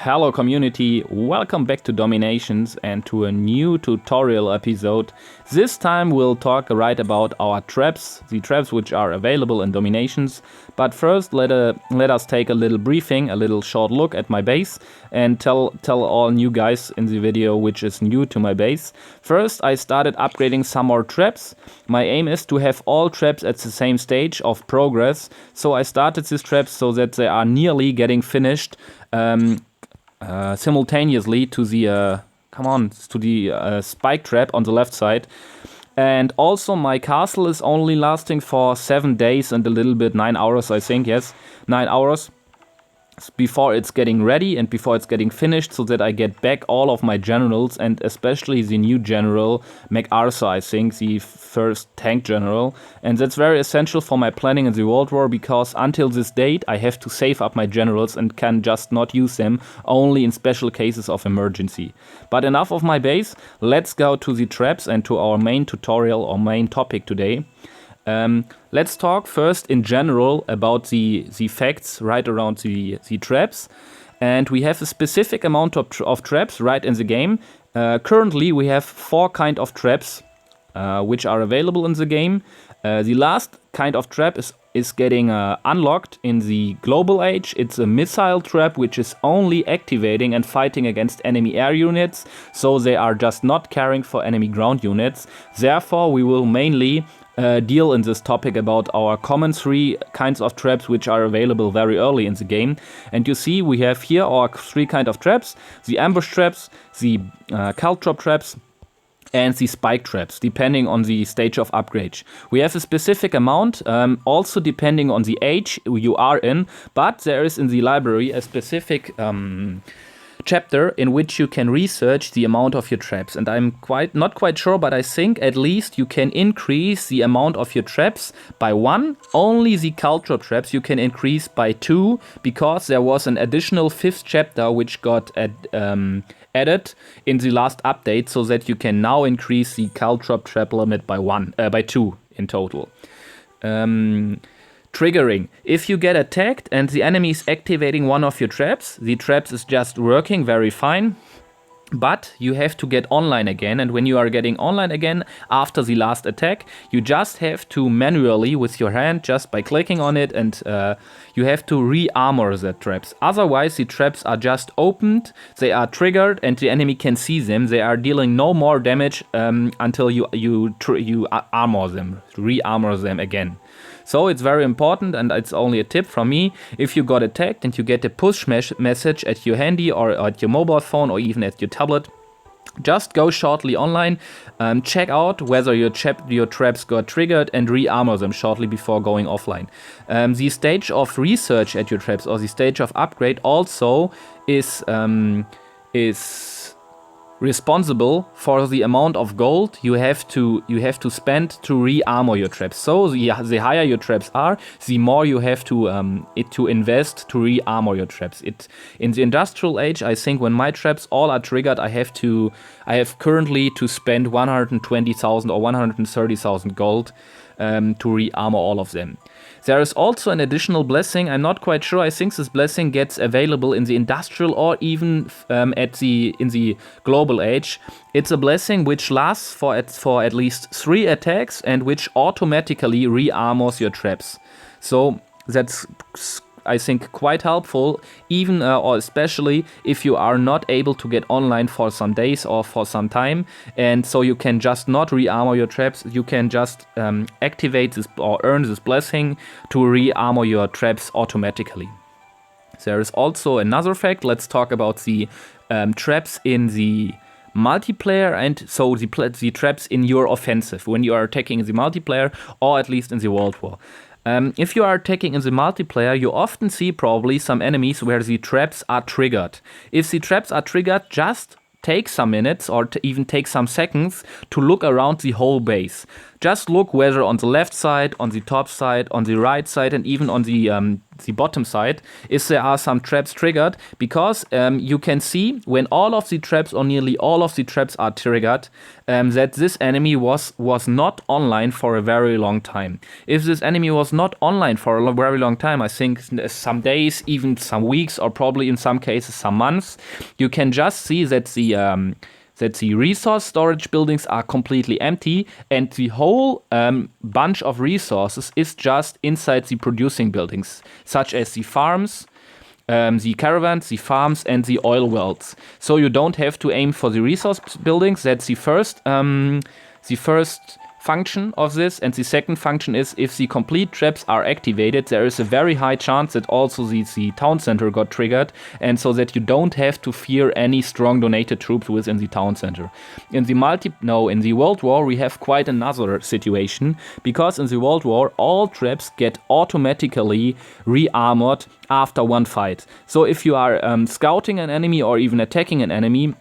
Hello community, welcome back to DomiNations and to a new tutorial episode. This time we'll talk right about our traps, the traps which are available in DomiNations. But first let us take a little briefing, a little short look at my base and tell all new guys in the video which is new to my base. First I started upgrading some more traps. My aim is to have all traps at the same stage of progress. So I started these traps so that they are nearly getting finished. Simultaneously to the spike trap on the left side. And also my castle is only lasting for 7 days and a little bit, 9 hours I think, yes, 9 hours before it's getting ready and before it's getting finished, so that I get back all of my generals and especially the new general, MacArthur, I think, the first tank general. And that's very essential for my planning in the World War, because until this date I have to save up my generals and can just not use them, only in special cases of emergency. But enough of my base, let's go to the traps and to our main tutorial or main topic today. Let's talk first in general about the facts right around the traps. And we have a specific amount of traps right in the game. Currently we have 4 kind of traps which are available in the game. The last kind of trap is getting unlocked in the global age. It's a missile trap which is only activating and fighting against enemy air units, so they are just not caring for enemy ground units. Therefore we will mainly deal in this topic about our common 3 kinds of traps which are available very early in the game. And you see we have here our 3 kind of traps: the ambush traps, the cult drop traps, and the spike traps, depending on the stage of upgrade. We have a specific amount, also depending on the age you are in, but there is in the library a specific chapter in which you can research the amount of your traps. And I'm not quite sure, but I think at least you can increase the amount of your traps by 1. Only the cult drop traps you can increase by 2, because there was an additional 5th chapter which got added in the last update, so that you can now increase the cult drop trap limit by 2 in total. Triggering. If you get attacked and the enemy is activating one of your traps, the traps is just working very fine, but you have to get online again. And when you are getting online again after the last attack, you just have to manually with your hand, just by clicking on it, and you have to re-armor the traps. Otherwise the traps are just opened, they are triggered and the enemy can see them. They are dealing no more damage until you armor them, re-armor them again. So it's very important, and it's only a tip from me: if you got attacked and you get a push message at your handy or at your mobile phone or even at your tablet, just go shortly online, check out whether your traps got triggered and re-armor them shortly before going offline. The stage of research at your traps, or the stage of upgrade, also is responsible for the amount of gold you have to spend to re-armor your traps. So the higher your traps are, the more you have to invest to re-armor your traps. In the industrial age, I think when my traps all are triggered, I have currently to spend 120,000 or 130,000 gold to re-armor all of them. There is also an additional blessing. I'm not quite sure. I think this blessing gets available in the industrial or even in the global age. It's a blessing which lasts for at least 3 attacks and which automatically re-armors your traps. So that's, I think, quite helpful, even or especially if you are not able to get online for some days or for some time, and so you can just not re-armor your traps. You can just activate this or earn this blessing to re-armor your traps automatically. There is also another fact. Let's talk about the traps in the multiplayer, and so the traps in your offensive when you are attacking the multiplayer, or at least in the World War. If you are attacking in the multiplayer, you often see probably some enemies where the traps are triggered. If the traps are triggered, just take some minutes or even take some seconds to look around the whole base. Just look whether on the left side, on the top side, on the right side, and even on the bottom side, if there are some traps triggered, because you can see when all of the traps or nearly all of the traps are triggered, that this enemy was not online for a very long time. If this enemy was not online for a very long time, I think some days, even some weeks, or probably in some cases some months, you can just see that the resource storage buildings are completely empty and the whole bunch of resources is just inside the producing buildings, such as the farms, the caravans, the farms, and the oil wells. So you don't have to aim for the resource buildings. That's the first function of this, and the second function is if the complete traps are activated, there is a very high chance that also the town center got triggered, and so that you don't have to fear any strong donated troops within the town center. In the World War we have quite another situation, because in the World War all traps get automatically re-armored after one fight. So if you are scouting an enemy or even attacking an enemy,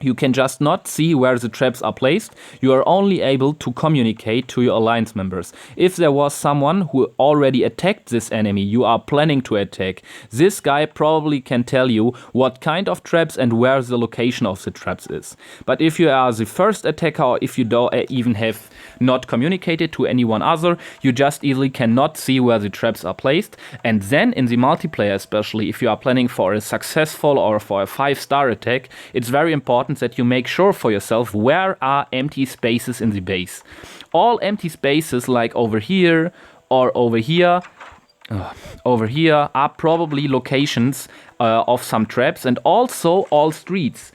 you can just not see where the traps are placed. You are only able to communicate to your alliance members. If there was someone who already attacked this enemy you are planning to attack, this guy probably can tell you what kind of traps and where the location of the traps is. But if you are the first attacker, or if you don't even have not communicated to anyone other, you just easily cannot see where the traps are placed. And then in the multiplayer, especially if you are planning for a successful or for a 5-star attack, it's very important that you make sure for yourself where are empty spaces in the base. All empty spaces like over here or over here are probably locations of some traps, and also all streets.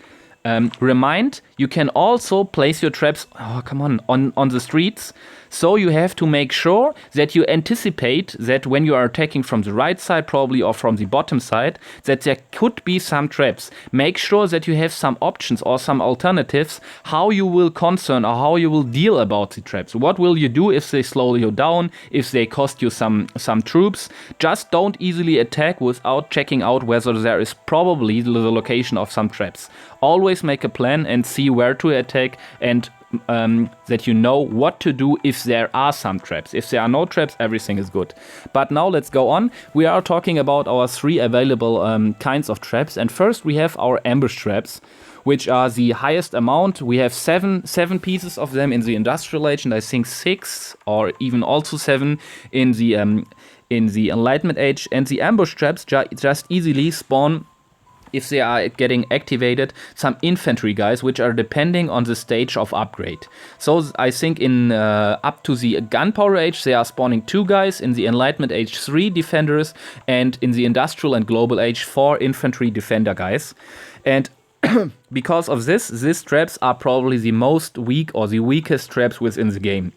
You can also place your traps on the streets. So you have to make sure that you anticipate that when you are attacking from the right side probably or from the bottom side, that there could be some traps. Make sure that you have some options or some alternatives how you will concern or how you will deal about the traps. What will you do if they slow you down, if they cost you some troops? Just don't easily attack without checking out whether there is probably the location of some traps. Always make a plan and see where to attack, and that you know what to do if there are some traps. If there are no traps, everything is good. But now let's go on. We are talking about our 3 available kinds of traps, and first we have our ambush traps, which are the highest amount. We have seven pieces of them in the Industrial Age, and I think 6 or even also 7 in the Enlightenment Age. And the ambush traps just easily spawn, if they are getting activated, some infantry guys, which are depending on the stage of upgrade. So I think in up to the Gunpowder Age they are spawning 2 guys, in the Enlightenment Age 3 defenders, and in the Industrial and Global Age 4 infantry defender guys. And because of this, these traps are probably the most weak or the weakest traps within the game.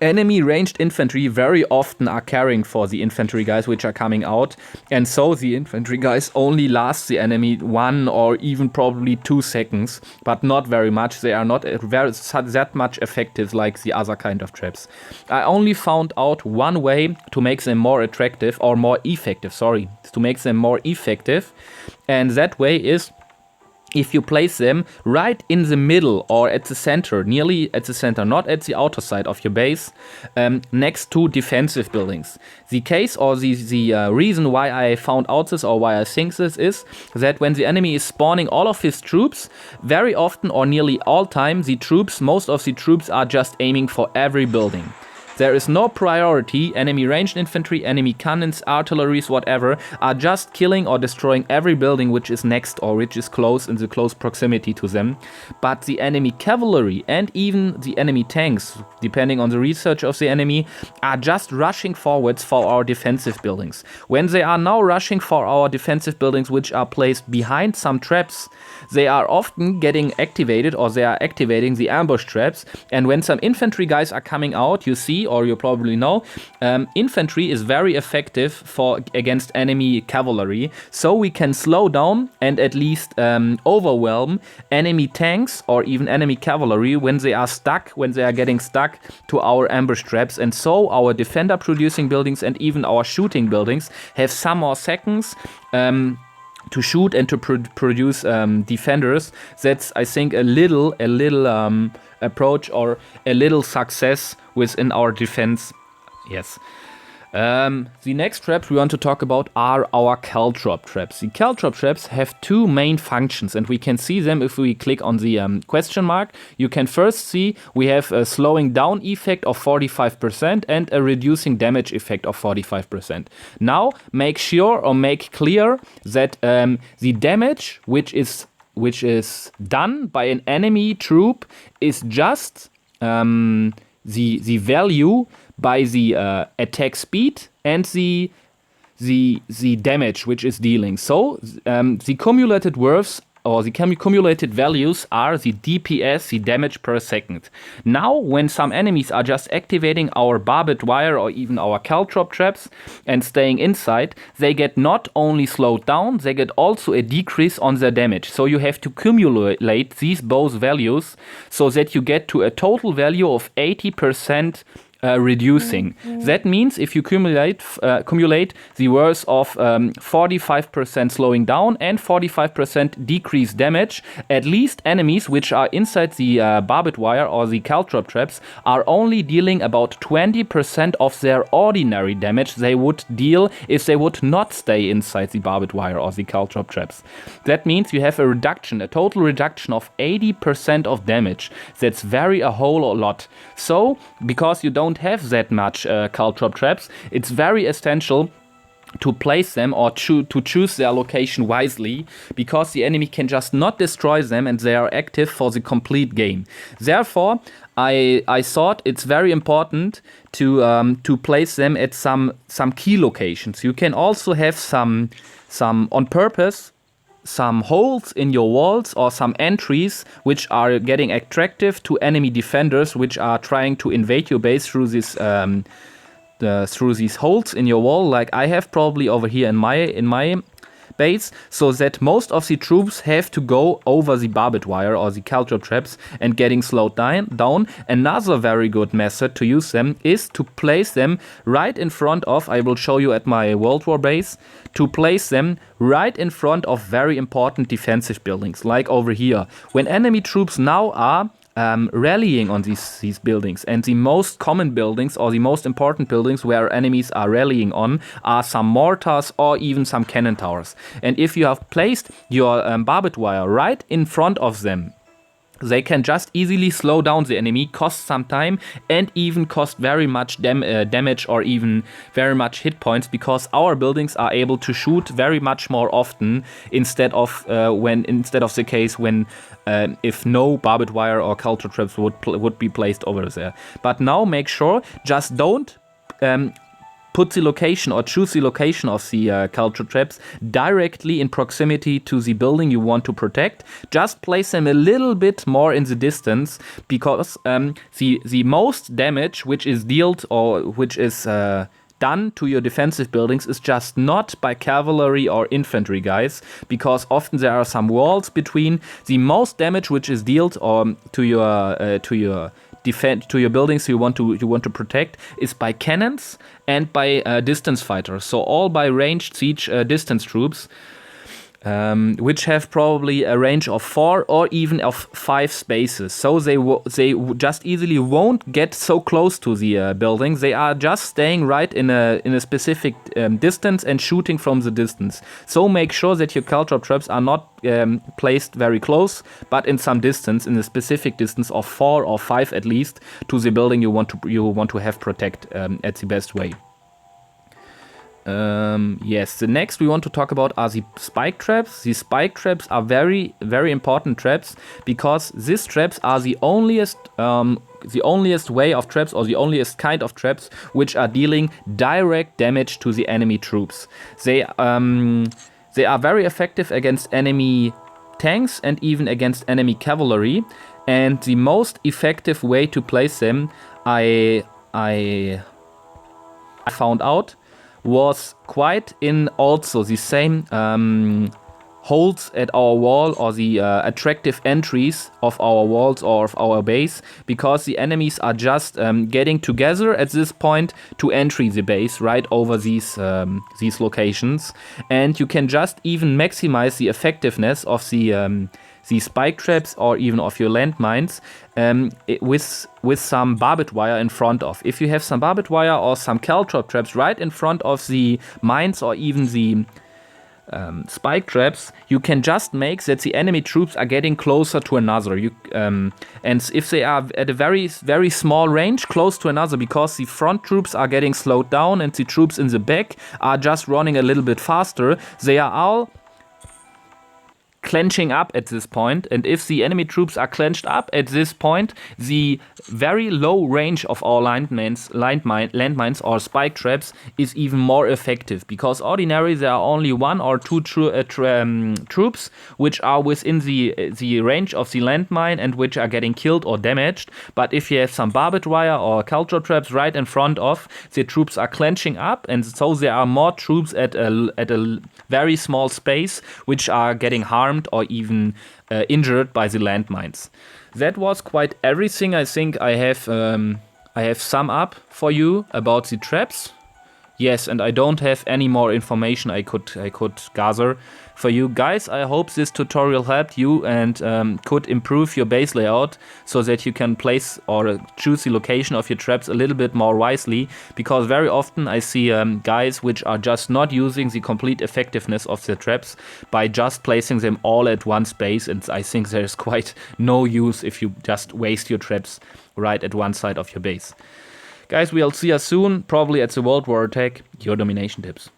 Enemy ranged infantry very often are carrying for the infantry guys which are coming out, and so the infantry guys only last the enemy 1 or even probably 2 seconds, but not very much. They are not that much effective like the other kind of traps. I only found out one way to make them more attractive, or more effective, to make them more effective, and that way is if you place them right in the middle or at the center, nearly at the center, not at the outer side of your base, next to defensive buildings. The case or the reason why I found out this, or why I think this, is that when the enemy is spawning all of his troops, very often or nearly all time, most of the troops are just aiming for every building. There is no priority. Enemy ranged infantry, enemy cannons, artilleries, whatever, are just killing or destroying every building which is next or which is close, in the close proximity to them. But the enemy cavalry and even the enemy tanks, depending on the research of the enemy, are just rushing forwards for our defensive buildings. When they are now rushing for our defensive buildings which are placed behind some traps, they are often getting activated, or they are activating the ambush traps. And when some infantry guys are coming out, you see, or you probably know, infantry is very effective against enemy cavalry. So we can slow down and at least overwhelm enemy tanks or even enemy cavalry when they are getting stuck to our ambush traps. And so our defender producing buildings and even our shooting buildings have some more seconds to shoot and to produce defenders. That's, I think, a little approach or a little success within our defense. Yes. The next traps we want to talk about are our caltrop traps. The caltrop traps have two main functions, and we can see them if we click on the question mark. You can first see we have a slowing down effect of 45% and a reducing damage effect of 45%. Now make sure or make clear that the damage which is done by an enemy troop is just the value by the attack speed and the damage which is dealing. So the cumulated worths or the cumulated values are the DPS, the damage per second. Now, when some enemies are just activating our barbed wire or even our caltrop traps and staying inside, they get not only slowed down, they get also a decrease on their damage. So you have to cumulate these both values so that you get to a total value of 80% reducing. That means if you cumulate the worth of 45% slowing down and 45% decreased damage, at least enemies which are inside the barbed wire or the caltrop traps are only dealing about 20% of their ordinary damage they would deal if they would not stay inside the barbed wire or the caltrop traps. That means you have a total reduction of 80% of damage. That's a whole lot. So, because you don't have that much caltrop traps, it's very essential to place them or to choose their location wisely, because the enemy can just not destroy them and they are active for the complete game. Therefore, I thought it's very important to place them at some key locations. You can also have some on purpose some holes in your walls or some entries which are getting attractive to enemy defenders which are trying to invade your base through this through these holes in your wall, like I have probably over here in my base, so that most of the troops have to go over the barbed wire or the caltrop traps and getting slowed down. Another very good method to use them is to place them right in front of, I will show you at my World War base, to place them right in front of very important defensive buildings, like over here. When enemy troops now are rallying on these buildings, and the most common buildings or the most important buildings where enemies are rallying on are some mortars or even some cannon towers. And if you have placed your barbed wire right in front of them, they can just easily slow down the enemy, cost some time, and even cost very much damage or even very much hit points, because our buildings are able to shoot very much more often instead of the case when if no barbed wire or caltrop traps would be placed over there. But now make sure, just don't put the location or choose the location of the caltrop traps directly in proximity to the building you want to protect. Just place them a little bit more in the distance, because the most damage which is dealt or which is done to your defensive buildings is just not by cavalry or infantry guys, because often there are some walls between. The most damage which is dealt to your buildings you want to protect is by cannons and by distance fighters. So all by ranged siege distance troops, which have probably a range of 4 or even of 5 spaces. So they just easily won't get so close to the building. They are just staying right in a specific distance and shooting from the distance. So make sure that your caltrop traps are not placed very close, but in some distance, in a specific distance of 4 or 5 at least, to the building you want to have protect at the best way. Yes, the next we want to talk about are the spike traps. The spike traps are very, very important traps, because these traps are the onlyest way of traps, or the onlyest kind of traps which are dealing direct damage to the enemy troops. They are very effective against enemy tanks and even against enemy cavalry. And the most effective way to place them, I found out, was quite in also the same holes at our wall or the attractive entries of our walls or of our base, because the enemies are just getting together at this point to enter the base right over these locations, and you can just even maximize the effectiveness of the spike traps or even of your landmines with some barbed wire in front of. If you have some barbed wire or some caltrop traps right in front of the mines or even the spike traps, you can just make that the enemy troops are getting closer to another. And if they are at a very, very small range, close to another, because the front troops are getting slowed down and the troops in the back are just running a little bit faster, they are all clenching up at this point, and if the enemy troops are clenched up at this point, the very low range of our landmines or spike traps is even more effective, because ordinarily there are only 1 or 2 troops which are within the range of the landmine and which are getting killed or damaged. But if you have some barbed wire or caltrop traps right in front of, the troops are clenching up, and so there are more troops at a very small space which are getting harmed or even injured by the landmines. That was quite everything. I think I have sum up for you about the traps. Yes, and I don't have any more information I could gather for you guys. I hope this tutorial helped you and could improve your base layout so that you can place or choose the location of your traps a little bit more wisely, because very often I see guys which are just not using the complete effectiveness of their traps by just placing them all at one space, and I think there's quite no use if you just waste your traps right at one side of your base. Guys, we'll see you soon, probably at the World War Attack, your domination tips.